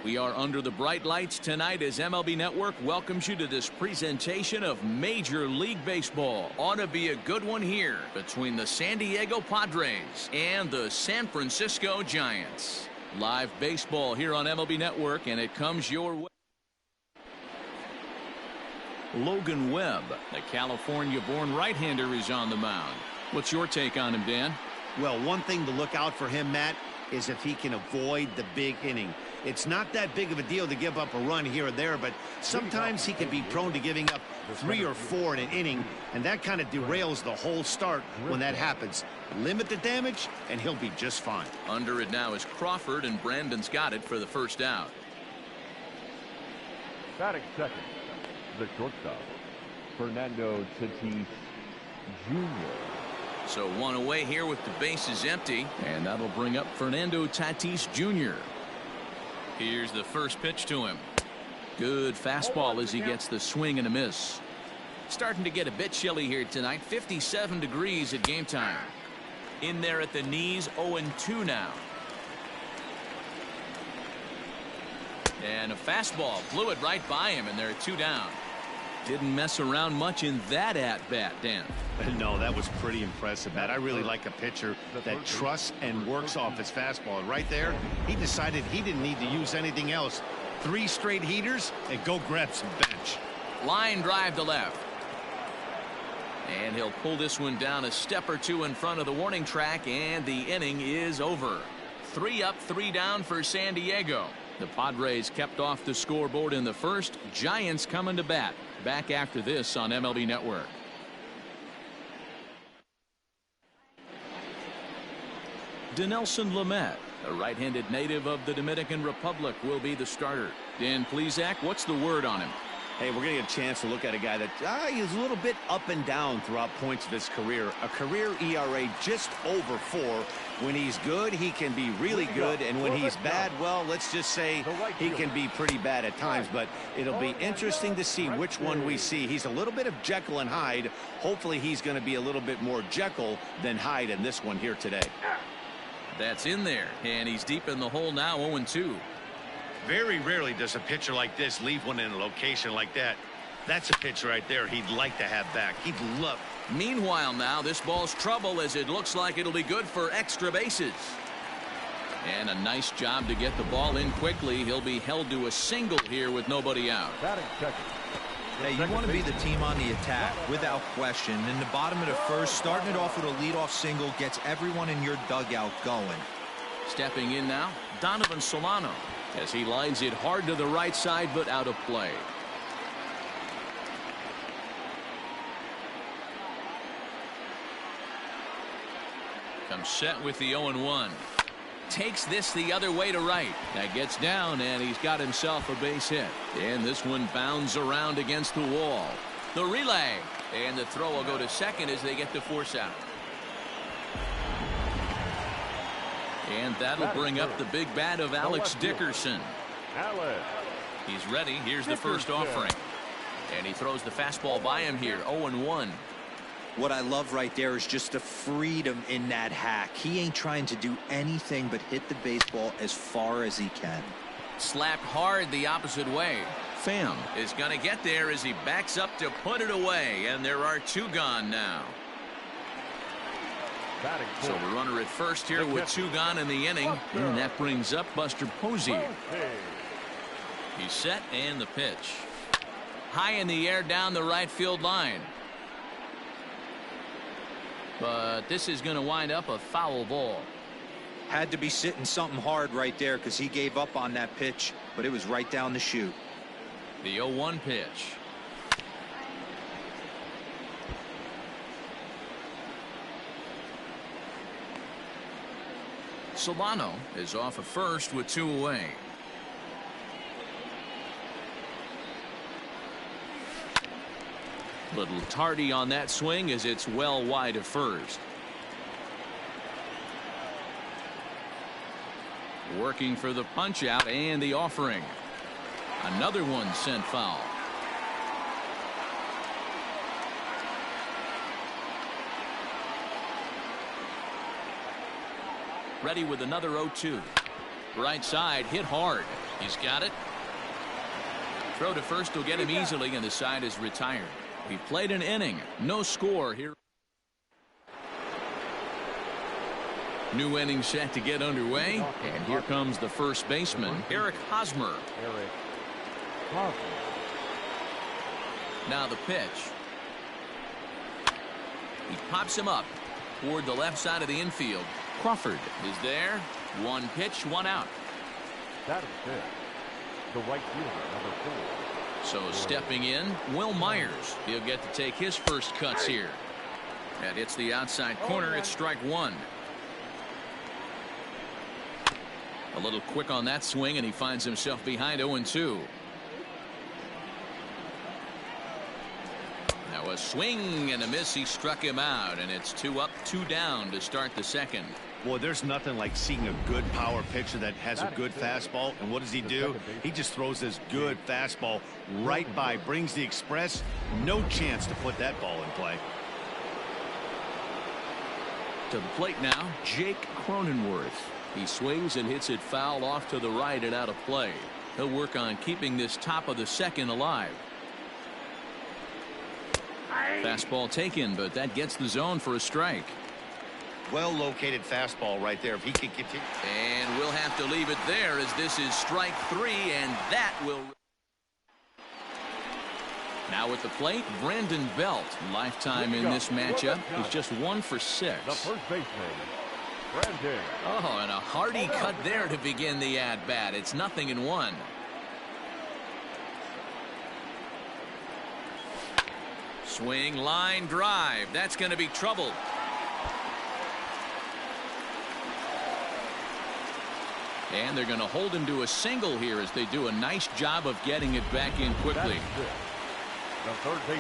We are under the bright lights tonight as MLB Network welcomes you to this presentation of Major League Baseball. Ought to be a good one here between the San Diego Padres and the San Francisco Giants. Live baseball here on MLB Network, and it comes your way. Logan Webb, the California-born right-hander, is on the mound. What's your take on him, Dan? Well, one thing to look out for him, Matt, is if he can avoid the big inning. It's not that big of a deal to give up a run here or there, but sometimes he can be prone to giving up 3 or 4 in an inning, and that kind of derails the whole start when that happens. Limit the damage, and he'll be just fine. Under it now is Crawford, and Brandon's got it for the first out. Batting second, the shortstop, Fernando Tatis Jr. So one away here with the bases empty, and that'll bring up Fernando Tatis Jr. Here's the first pitch to him. Good fastball as he gets the swing and a miss. Starting to get a bit chilly here tonight. 57 degrees at game time. In there at the knees, 0-2 now. And a fastball blew it right by him, and they're 2 down. Didn't mess around much in that at-bat, Dan. No, that was pretty impressive, Matt. I really like a pitcher that trusts and works off his fastball. Right there, he decided he didn't need to use anything else. 3 straight heaters and go grab some bench. Line drive to left. And he'll pull this one down a step or 2 in front of the warning track, and the inning is over. 3 up, 3 down for San Diego. The Padres kept off the scoreboard in the first. Giants coming to bat. Back after this on MLB Network. Dinelson Lamet, a right-handed native of the Dominican Republic, will be the starter. Dan Plesac, what's the word on him? Hey, we're going to get a chance to look at a guy that he's a little bit up and down throughout points of his career. A career ERA just over 4. When he's good, he can be really good, and when he's bad, well, let's just say he can be pretty bad at times. But it'll be interesting to see which one we see. He's a little bit of Jekyll and Hyde. Hopefully he's going to be a little bit more Jekyll than Hyde in this one here today. That's in there, and he's deep in the hole now, 0-2. Very rarely does a pitcher like this leave one in a location like that. That's a pitch right there he'd like to have back. He'd love. Meanwhile now, this ball's trouble as it looks like it'll be good for extra bases. And a nice job to get the ball in quickly. He'll be held to a single here with nobody out. Hey, you want to be the team on the attack without question. In the bottom of the first, starting it off with a leadoff single gets everyone in your dugout going. Stepping in now, Donovan Solano, as he lines it hard to the right side but out of play. Comes set with the 0-1. Takes this the other way to right. That gets down, and he's got himself a base hit. And this one bounds around against the wall. The relay, and the throw will go to second as they get the force out. And that'll bring up the big bat of Alex Dickerson. He's ready. Here's the first offering. And he throws the fastball by him here. 0-1. What I love right there is just the freedom in that hack. He ain't trying to do anything but hit the baseball as far as he can. Slapped hard the opposite way. Pham is going to get there as he backs up to put it away. And there are 2 gone now. So the runner at first here with 2 gone in the inning. And that brings up Buster Posey. He's set, and the pitch. High in the air down the right field line. But this is going to wind up a foul ball. Had to be sitting something hard right there because he gave up on that pitch, but it was right down the chute. The 0-1 pitch. Solano is off at first with 2 away. Little tardy on that swing as it's well wide of first. Working for the punch out and the offering. Another one sent foul. Ready with another 0-2. Right side hit hard. He's got it. Throw to first will get him easily, and the side is retired. He played an inning. No score here. New inning set to get underway, and here comes the first baseman, Eric Hosmer. Now the pitch. He pops him up toward the left side of the infield. Crawford is there. One pitch, one out. That is it. The right fielder, number 4. So stepping in, Will Myers. He'll get to take his first cuts here. That hits the outside corner. It's strike one. A little quick on that swing, and he finds himself behind 0-2. Now a swing and a miss. He struck him out, and it's 2 up, 2 down to start the second. Boy, there's nothing like seeing a good power pitcher that has a good fastball. And what does he do? He just throws this good fastball right by, brings the express. No chance to put that ball in play. To the plate now, Jake Cronenworth. He swings and hits it foul off to the right and out of play. He'll work on keeping this top of the second alive. Fastball taken, but that gets the zone for a strike. Well located fastball right there. If he can continue. And we'll have to leave it there, as this is strike 3, and that will. Now at the plate, Brandon Belt. Lifetime in this matchup. He's just 1 for 6. The first baseman, Brandon. Oh, and a hearty cut there to begin the at-bat. It's 0-1. Swing, line drive. That's going to be trouble. And they're going to hold him to a single here, as they do a nice job of getting it back in quickly.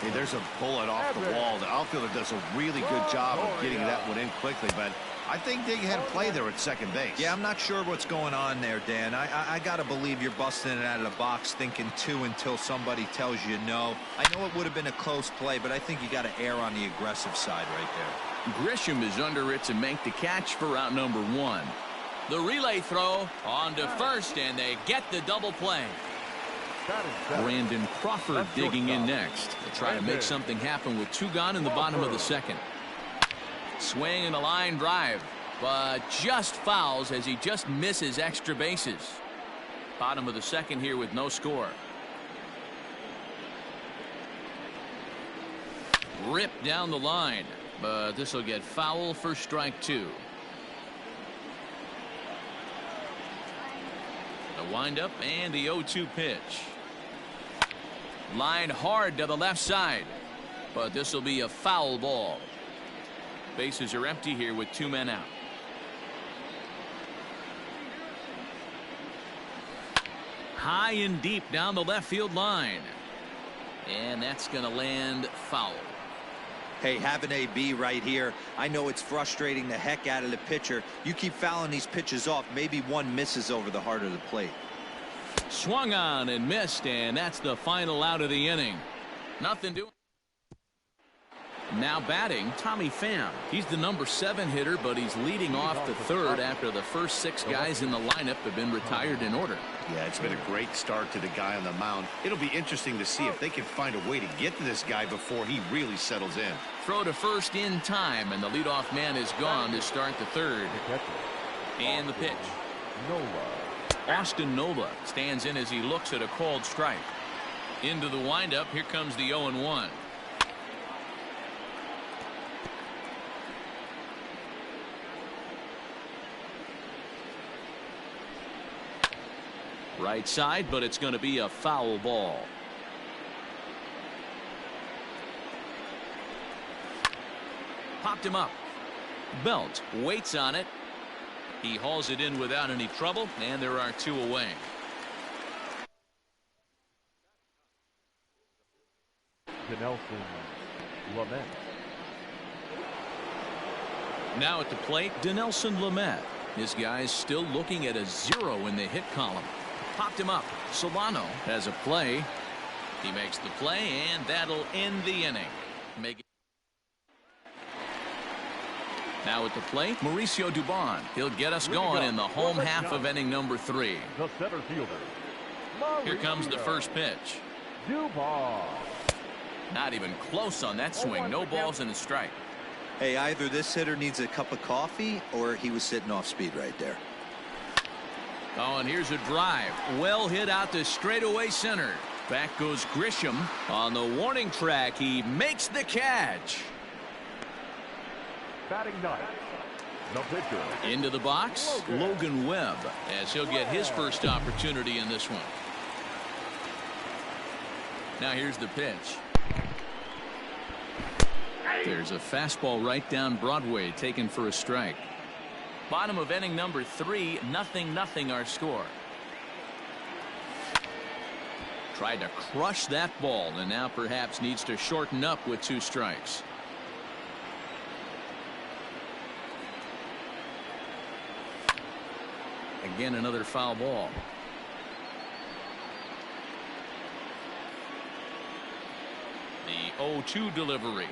Hey, there's a bullet off the wall. The outfielder does a really good job of getting that one in quickly, but I think they had a play there at second base. Yeah, I'm not sure what's going on there, Dan. I got to believe you're busting it out of the box thinking 2 until somebody tells you no. I know it would have been a close play, but I think you got to err on the aggressive side right there. Grisham is under it to make the catch for out number 1. The relay throw on to first, and they get the double play. Brandon Crawford digging in next to try to make something happen with 2 gone in the bottom of the second. Swing and a line drive, but just fouls as he just misses extra bases. Bottom of the second here with no score. Ripped down the line, but this will get foul for strike 2. The windup and the 0-2 pitch. Line hard to the left side, but this will be a foul ball. Bases are empty here with 2 men out. High and deep down the left field line, and that's going to land foul. Hey, having AB right here, I know it's frustrating the heck out of the pitcher. You keep fouling these pitches off, maybe one misses over the heart of the plate. Swung on and missed, and that's the final out of the inning. Nothing doing. Now batting, Tommy Pham. He's the number 7 hitter, but he's leading off the third after the first 6 guys in the lineup have been retired in order. Yeah, it's been a great start to the guy on the mound. It'll be interesting to see if they can find a way to get to this guy before he really settles in. Throw to first in time, and the leadoff man is gone to start the third. And the pitch. Austin Nola stands in as he looks at a called strike. Into the windup. Here comes the 0-1. Right side, but it's going to be a foul ball. Popped him up. Belt waits on it. He hauls it in without any trouble, and there are 2 away. Dinelson Lamet. Now at the plate, Dinelson Lamet. This guy's still looking at a 0 in the hit column. Popped him up. Solano has a play. He makes the play, and that'll end the inning. Now at the plate, Mauricio Dubon. He'll get us going in the home half of inning number 3. The center fielder, Here comes the first pitch. Not even close on that swing. No balls and a strike. Hey, either this hitter needs a cup of coffee or he was sitting off speed right there. Oh, and here's a drive. Well hit out to straightaway center. Back goes Grisham. On the warning track, he makes the catch. Batting ninth, the pitcher. Into the box, Logan Webb, as he'll get his first opportunity in this one. Now here's the pitch. There's a fastball right down Broadway, taken for a strike. Bottom of inning number 3, 0-0 our score. Tried to crush that ball, and now perhaps needs to shorten up with 2 strikes. Again, another foul ball. The 0-2 delivery.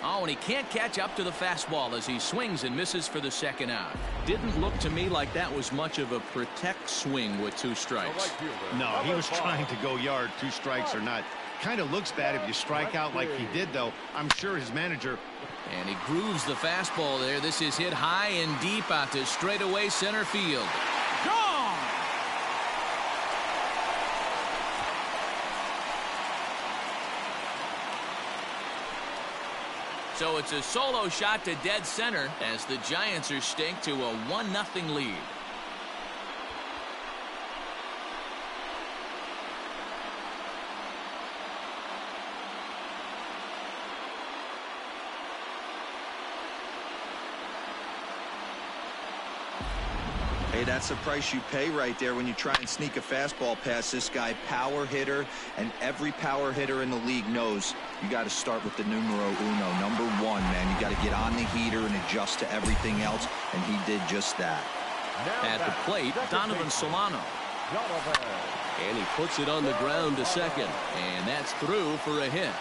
Oh, and he can't catch up to the fastball as he swings and misses for the second out. Didn't look to me like that was much of a protect swing with 2 strikes. No, he was trying to go yard, 2 strikes or not. Kind of looks bad if you strike out like he did, though. I'm sure his manager. And he grooves the fastball there. This is hit high and deep out to straightaway center field. Gone! So it's a solo shot to dead center as the Giants are stink to a 1-0 lead. Hey, that's the price you pay right there when you try and sneak a fastball past this guy. Power hitter, and every power hitter in the league knows you got to start with the numero uno, number 1, man. You got to get on the heater and adjust to everything else, and he did just that. At the plate, Donovan Solano. And he puts it on the ground to second, and that's through for a hit.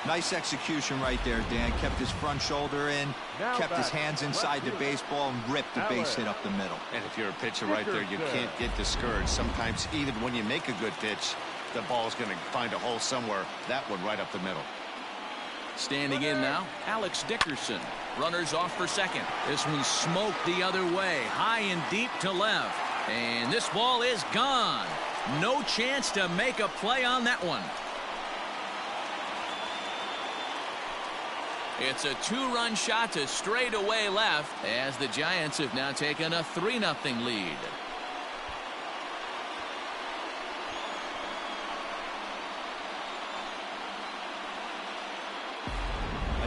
Nice execution right there, Dan. Kept his front shoulder in, kept his hands inside the baseball, and ripped the base hit up the middle. And if you're a pitcher right there, you can't get discouraged. Sometimes even when you make a good pitch, the ball's going to find a hole somewhere. That one right up the middle. Standing in now, Alex Dickerson. Runners off for second. This one smoked the other way, high and deep to left. And this ball is gone. No chance to make a play on that one. It's a 2-run shot to straightaway left as the Giants have now taken a 3-0 lead.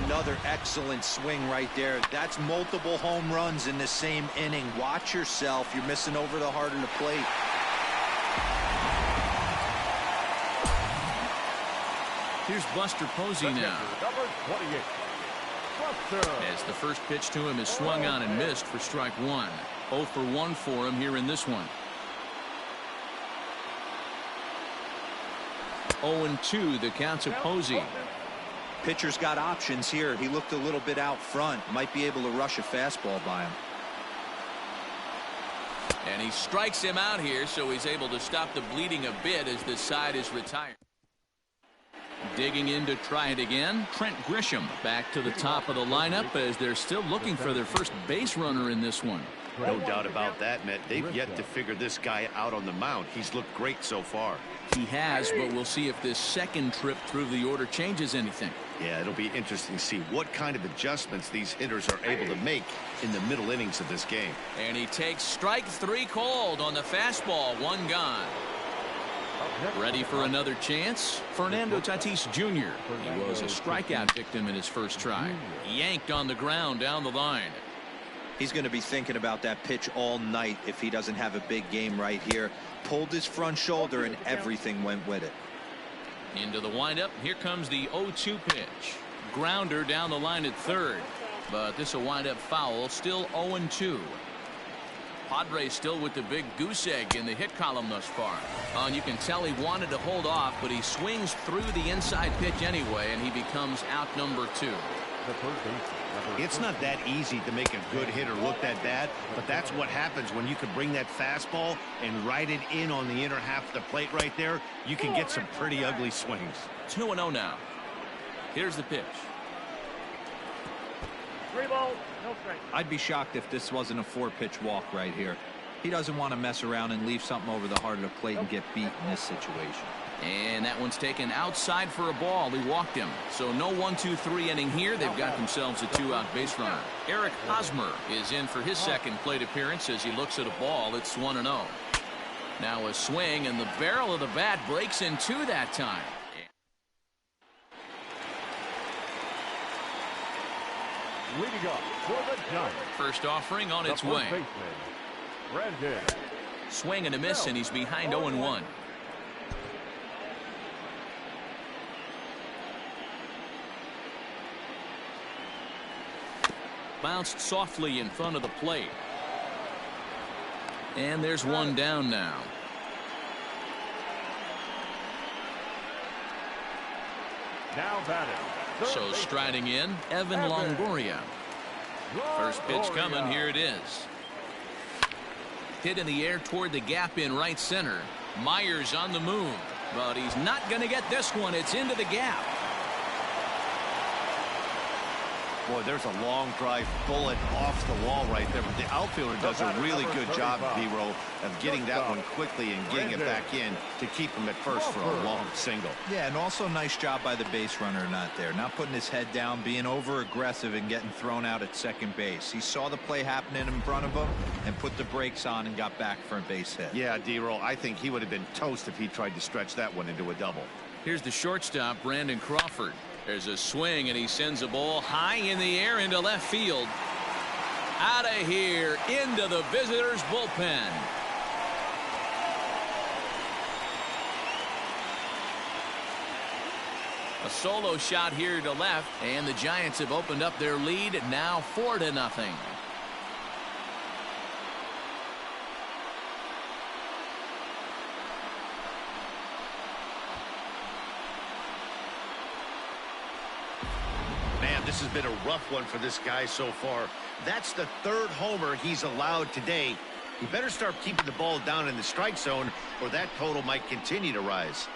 Another excellent swing right there. That's multiple home runs in the same inning. Watch yourself. You're missing over the heart of the plate. Here's Buster Posey now. Number 28. As the first pitch to him is swung on and missed for strike 1. 0 for 1 for him here in this one. 0-2 the count to Posey. Pitcher's got options here. He looked a little bit out front. Might be able to rush a fastball by him. And he strikes him out here, so he's able to stop the bleeding a bit as this side is retired. Digging in to try it again, Trent Grisham back to the top of the lineup as they're still looking for their first base runner in this one. No doubt about that, Matt. They've yet to figure this guy out on the mound. He's looked great so far. He has, but we'll see if this second trip through the order changes anything. Yeah, it'll be interesting to see what kind of adjustments these hitters are able to make in the middle innings of this game. And he takes strike 3 called on the fastball. 1 gone. Ready for another chance? Fernando Tatis Jr. He was a strikeout victim in his first try. Yanked on the ground down the line. He's going to be thinking about that pitch all night if he doesn't have a big game right here. Pulled his front shoulder and everything went with it. Into the windup. Here comes the 0-2 pitch. Grounder down the line at third. But this will wind up foul. Still 0-2. Padres still with the big goose egg in the hit column thus far. And you can tell he wanted to hold off, but he swings through the inside pitch anyway, and he becomes out number 2. the third baseman, number It's not that easy to make a good hitter look that bad, but that's what happens when you can bring that fastball and ride it in on the inner half of the plate right there. You can get some pretty ugly swings. 2-0 now. Here's the pitch. 3 balls, no strike. I'd be shocked if this wasn't a 4-pitch walk right here. He doesn't want to mess around and leave something over the heart of the plate and get beat in this situation. And that one's taken outside for a ball. He walked him. So no 1-2-3 inning here. They've got themselves a 2-out base runner. Eric Hosmer is in for his second plate appearance as he looks at a ball. It's 1-0. Now a swing, and the barrel of the bat breaks in two that time. Leading up for the Giants, First offering on the its first way. baseman, Brandon. Swing and a miss, and he's behind 0-1. Bounced softly in front of the plate. And there's one down now. Now batting. Third So baseman, striding in, Evan Longoria. First pitch coming, here it is. Hit in the air toward the gap in right center. Myers on the move, but he's not going to get this one. It's into the gap. Boy, there's a long drive bullet off the wall right there, but the outfielder does a really good job, D-Row, of getting that one quickly and getting it back in to keep him at first for a long single. Yeah, and also nice job by the base runner not there. Not putting his head down, being over-aggressive and getting thrown out at second base. He saw the play happening in front of him and put the brakes on and got back for a base hit. Yeah, D-Row, I think he would have been toast if he tried to stretch that one into a double. Here's the shortstop, Brandon Crawford. There's a swing, and he sends a ball high in the air into left field. Out of here, into the visitors' bullpen. A solo shot here to left, and the Giants have opened up their lead, now 4-0. Man, this has been a rough one for this guy so far. That's the third homer he's allowed today. He better start keeping the ball down in the strike zone, or that total might continue to rise.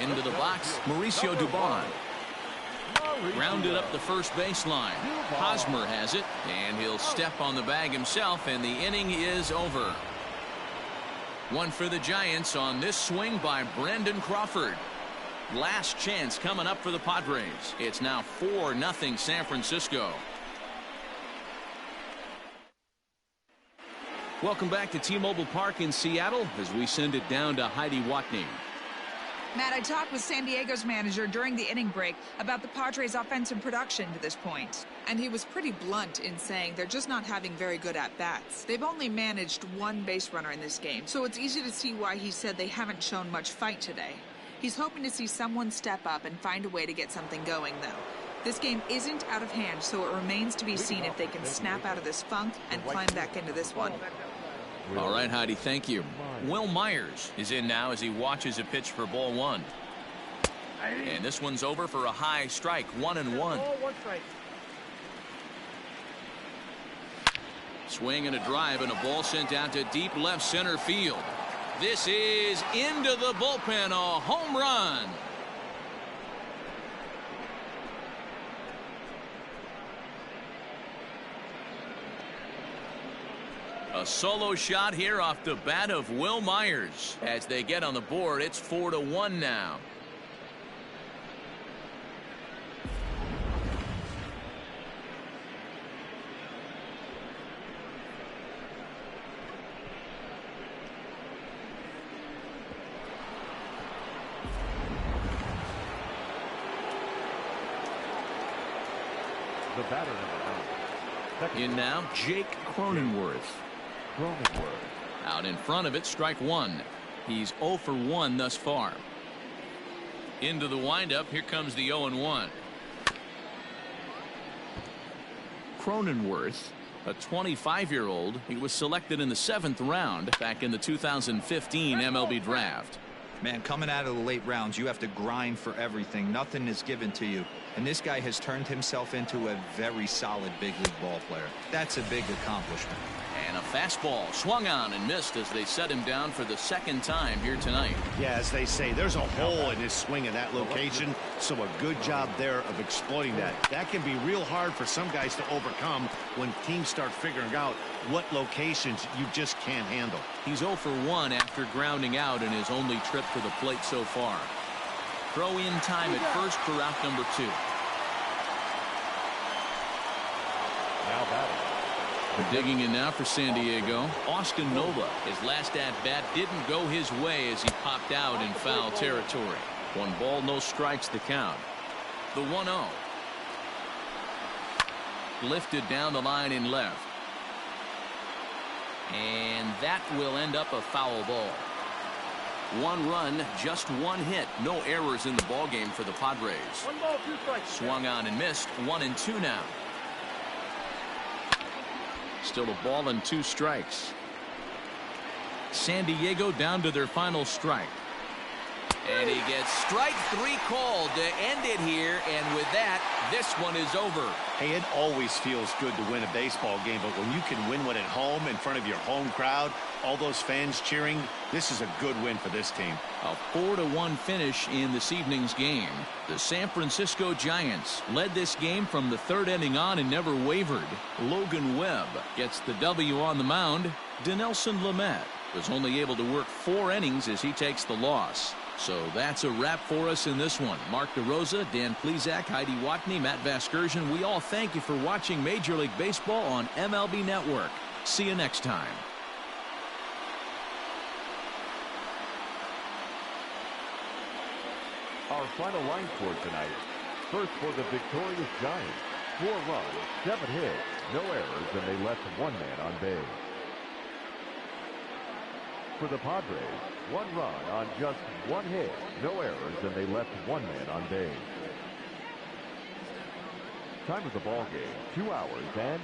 Into the box, Mauricio Dubon. Grounded up the first baseline. Hosmer has it, and he'll step on the bag himself, and the inning is over. One for the Giants on this swing by Brandon Crawford. Last chance coming up for the Padres. It's now 4-0 San Francisco. Welcome back to T-Mobile Park in Seattle as we send it down to Heidi Watney. Matt, I talked with San Diego's manager during the inning break about the Padres' offensive production to this point. And he was pretty blunt in saying they're just not having very good at-bats. They've only managed one base runner in this game, so it's easy to see why he said they haven't shown much fight today. He's hoping to see someone step up and find a way to get something going, though. This game isn't out of hand, so it remains to be seen if they can snap out of this funk and climb back into this one. All right, Heidi, thank you. Will Myers is in now as he watches a pitch for ball one. And this one's over for a high strike, 1-1. Swing and a drive, and a ball sent out to deep left center field. This is into the bullpen, a home run. A solo shot here off the bat of Will Myers. As they get on the board, it's 4-1 now. The batter number 9. In now, Jake Cronenworth. Out in front of it, strike one. He's 0 for 1 thus far. Into the windup, here comes the 0-1. Cronenworth, A 25-year-old. He was selected in the 7th round back in the 2015 MLB draft. Man, coming out of the late rounds, you have to grind for everything. Nothing is given to you. And this guy has turned himself into a very solid big league ball player. That's a big accomplishment. And a fastball swung on and missed as they set him down for the 2nd time here tonight. Yeah, as they say, there's a hole in his swing in that location, so a good job there of exploiting that. That can be real hard for some guys to overcome when teams start figuring out what locations you just can't handle. He's 0 for 1 after grounding out in his only trip to the plate so far. Throw in time at first for out number 2. Now batting. Digging in now for San Diego, Austin Nola. His last at-bat didn't go his way as he popped out in foul territory. 1 ball, no strikes the count. The 1-0. Lifted down the line in left. And that will end up a foul ball. 1 run, just 1 hit. No errors in the ballgame for the Padres. 1 ball, 2 strikes. Swung on and missed. 1-2 now. Still a ball and 2 strikes. San Diego down to their final strike. And he gets strike 3 called to end it here. And with that, this one is over. Hey, it always feels good to win a baseball game, but when you can win one at home in front of your home crowd, all those fans cheering, this is a good win for this team. A 4-1 finish in this evening's game. The San Francisco Giants led this game from the 3rd inning on and never wavered. Logan Webb gets the W on the mound. Dinelson Lamet was only able to work 4 innings as he takes the loss. So that's a wrap for us in this one. Mark DeRosa, Dan Plesac, Heidi Watney, Matt Vasgersian. We all thank you for watching Major League Baseball on MLB Network. See you next time. Our final line score tonight. First for the victorious Giants. 4 runs, 7 hits, no errors, and they left 1 man on base. For the Padres, 1 run on just 1 hit, no errors, and they left 1 man on base. Time of the ball game, 2 hours and